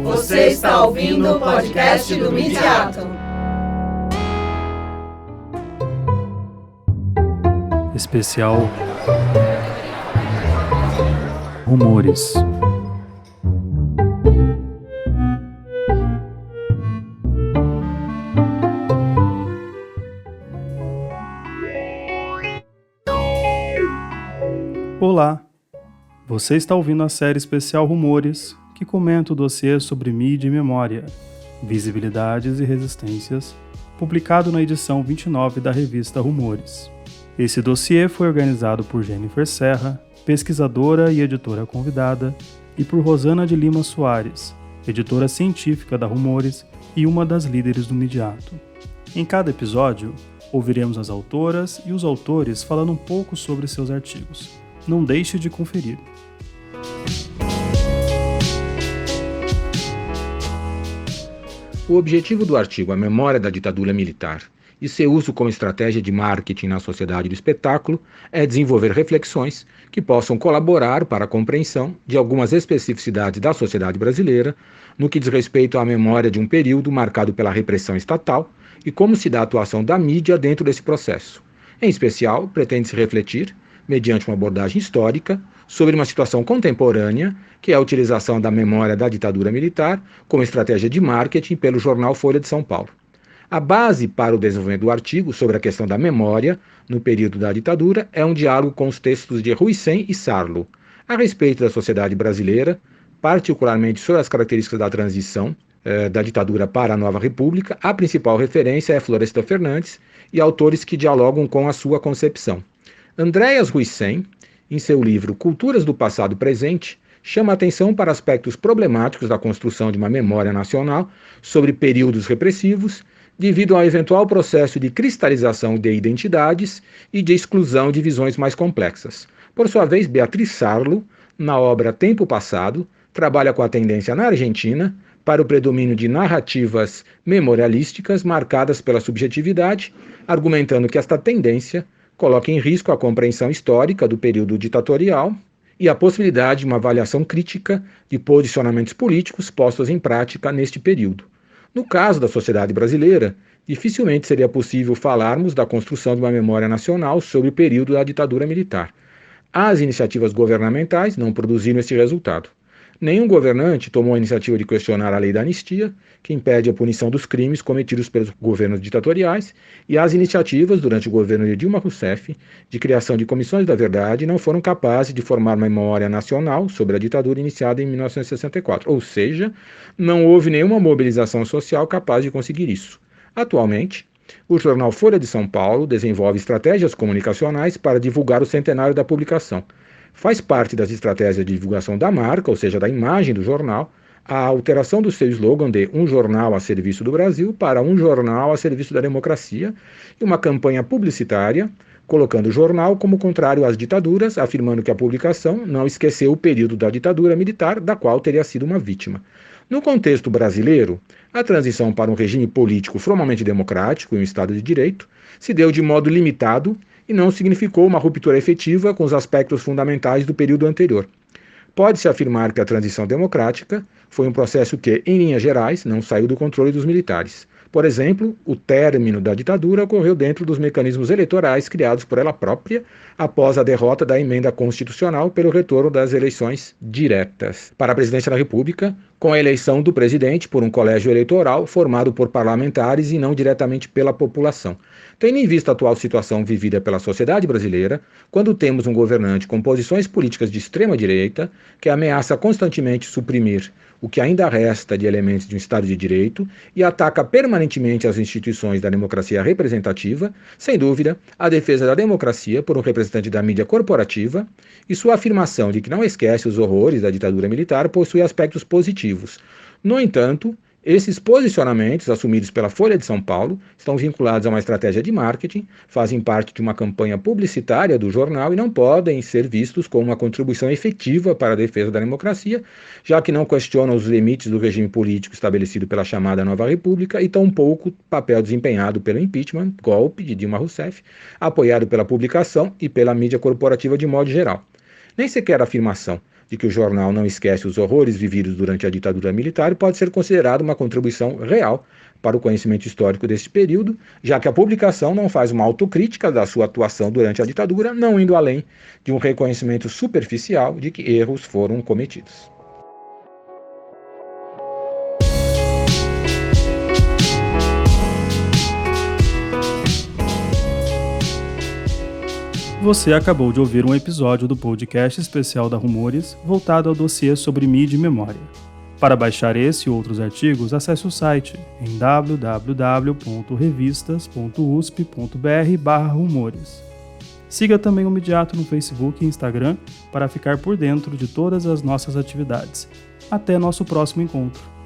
Você está ouvindo o podcast do Midiato. Especial Rumores. Olá, você está ouvindo a série especial Rumores, que comenta o dossiê sobre mídia e memória, visibilidades e resistências, publicado na edição 29 da revista Rumores. Esse dossiê foi organizado por Jennifer Serra, pesquisadora e editora convidada, e por Rosana de Lima Soares, editora científica da Rumores e uma das líderes do Midiato. Em cada episódio, ouviremos as autoras e os autores falando um pouco sobre seus artigos. Não deixe de conferir. O objetivo do artigo A Memória da Ditadura Militar e seu uso como estratégia de marketing na sociedade do espetáculo é desenvolver reflexões que possam colaborar para a compreensão de algumas especificidades da sociedade brasileira no que diz respeito à memória de um período marcado pela repressão estatal e como se dá a atuação da mídia dentro desse processo. Em especial, pretende-se refletir, mediante uma abordagem histórica, sobre uma situação contemporânea, que é a utilização da memória da ditadura militar como estratégia de marketing pelo jornal Folha de São Paulo. A base para o desenvolvimento do artigo sobre a questão da memória no período da ditadura é um diálogo com os textos de Huissen e Sarlo, a respeito da sociedade brasileira, particularmente sobre as características da transição da ditadura para a nova república. A principal referência é Florestan Fernandes e autores que dialogam com a sua concepção. Andreas Huissen, em seu livro Culturas do Passado Presente, chama a atenção para aspectos problemáticos da construção de uma memória nacional sobre períodos repressivos, devido ao eventual processo de cristalização de identidades e de exclusão de visões mais complexas. Por sua vez, Beatriz Sarlo, na obra Tempo Passado, trabalha com a tendência na Argentina para o predomínio de narrativas memorialísticas marcadas pela subjetividade, argumentando que esta tendência coloca em risco a compreensão histórica do período ditatorial e a possibilidade de uma avaliação crítica de posicionamentos políticos postos em prática neste período. No caso da sociedade brasileira, dificilmente seria possível falarmos da construção de uma memória nacional sobre o período da ditadura militar. As iniciativas governamentais não produziram esse resultado. Nenhum governante tomou a iniciativa de questionar a lei da anistia, que impede a punição dos crimes cometidos pelos governos ditatoriais, e as iniciativas, durante o governo de Dilma Rousseff, de criação de comissões da verdade, não foram capazes de formar uma memória nacional sobre a ditadura iniciada em 1964. Ou seja, não houve nenhuma mobilização social capaz de conseguir isso. Atualmente, o jornal Folha de São Paulo desenvolve estratégias comunicacionais para divulgar o centenário da publicação. Faz parte das estratégias de divulgação da marca, ou seja, da imagem do jornal, a alteração do seu slogan de um jornal a serviço do Brasil para um jornal a serviço da democracia e uma campanha publicitária colocando o jornal como contrário às ditaduras, afirmando que a publicação não esqueceu o período da ditadura militar, da qual teria sido uma vítima. No contexto brasileiro, a transição para um regime político formalmente democrático e um Estado de Direito se deu de modo limitado e não significou uma ruptura efetiva com os aspectos fundamentais do período anterior. Pode-se afirmar que a transição democrática foi um processo que, em linhas gerais, não saiu do controle dos militares. Por exemplo, o término da ditadura ocorreu dentro dos mecanismos eleitorais criados por ela própria após a derrota da emenda constitucional pelo retorno das eleições diretas para a presidência da República, com a eleição do presidente por um colégio eleitoral formado por parlamentares e não diretamente pela população. Tendo em vista a atual situação vivida pela sociedade brasileira, quando temos um governante com posições políticas de extrema-direita, que ameaça constantemente suprimir o que ainda resta de elementos de um Estado de Direito e ataca permanentemente as instituições da democracia representativa, sem dúvida, a defesa da democracia por um representante da mídia corporativa e sua afirmação de que não esquece os horrores da ditadura militar possui aspectos positivos. No entanto, esses posicionamentos, assumidos pela Folha de São Paulo, estão vinculados a uma estratégia de marketing, fazem parte de uma campanha publicitária do jornal e não podem ser vistos como uma contribuição efetiva para a defesa da democracia, já que não questionam os limites do regime político estabelecido pela chamada Nova República e tampouco o papel desempenhado pelo impeachment, golpe de Dilma Rousseff, apoiado pela publicação e pela mídia corporativa de modo geral. Nem sequer a afirmação de que o jornal não esquece os horrores vividos durante a ditadura militar pode ser considerado uma contribuição real para o conhecimento histórico desse período, já que a publicação não faz uma autocrítica da sua atuação durante a ditadura, não indo além de um reconhecimento superficial de que erros foram cometidos. Você acabou de ouvir um episódio do podcast especial da Rumores voltado ao dossiê sobre mídia e memória. Para baixar esse e outros artigos, acesse o site em www.revistas.usp.br/rumores. Siga também o Midiato no Facebook e Instagram para ficar por dentro de todas as nossas atividades. Até nosso próximo encontro.